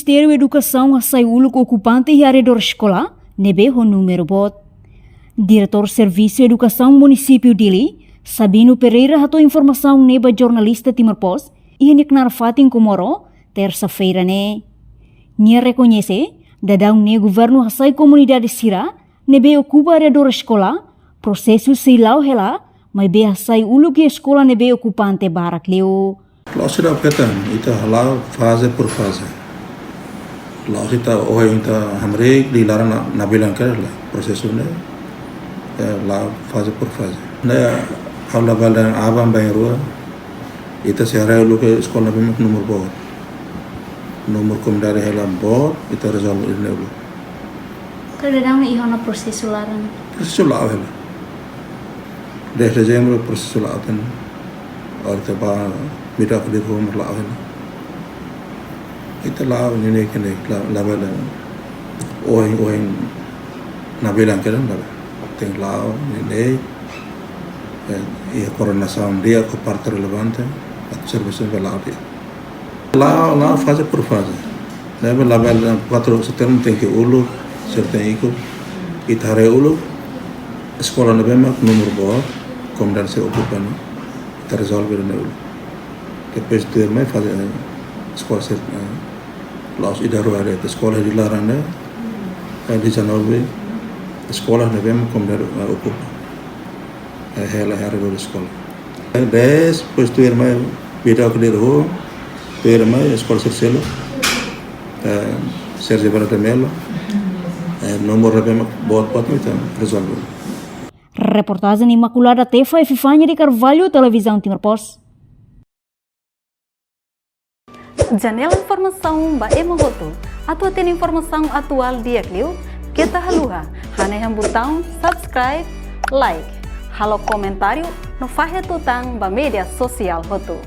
Ministério da Educação assai uluk ocupante e arredor escola, nebe o número bot. Diretor Serviço de Educação Município Dili, Sabino Pereira ratou informação neba jornalista Timor Post e niknar fatin Komoro, terça-feira né. Nia reconhece, dadang ne governo assai comunidade sira, nebe ocupa arredor escola, processo silau hela, mas be assai uluk escola nebe ocupante barak leo. Laos sudah petan, itu halau fase per fase. Laos itu itu hamre dilarang nabilan kerja prosesnya, lau fase per fase. Nah, awal badan abang bayarua, itu sehari lu ke sekolah memang nomor komdari helam bor, itu resolve ini lu. Kadang ihana proses larang. Proses lau helam. Desa jemur proses lau kan, orang tebal beda ke rumah lau helam. Itu lau ini kene label oing nabilan kerja label. Ting lau ini. Ia corona sound dia ke parte relevante atau service velado. La fase per fase. Deve label 4 setembro tem que ulu certain ikut itare ulu sekolah nebema nomor bawah komdan se ocupan kita resolve ne ulu. Depois ter mai fase sekolah se laos idaru ada sekolah dilarang di Januari sekolah nebema komdan ocupan. Hela arredor da escola. Depois tu irmã virá que derrou, tu irmã escola Cercelo, Sergio Baratamelo, nomor rabema bot então resolve. Reportagem Imaculada Tefa e Fifanya de Carvalho, Televisão Timor Post. Janela informação ba emogoto. Atua tem informação atual dia clio, kita haluha, haneham botão subscribe, like. Halo komentário no Fahia Tutang ba media sosial hotu.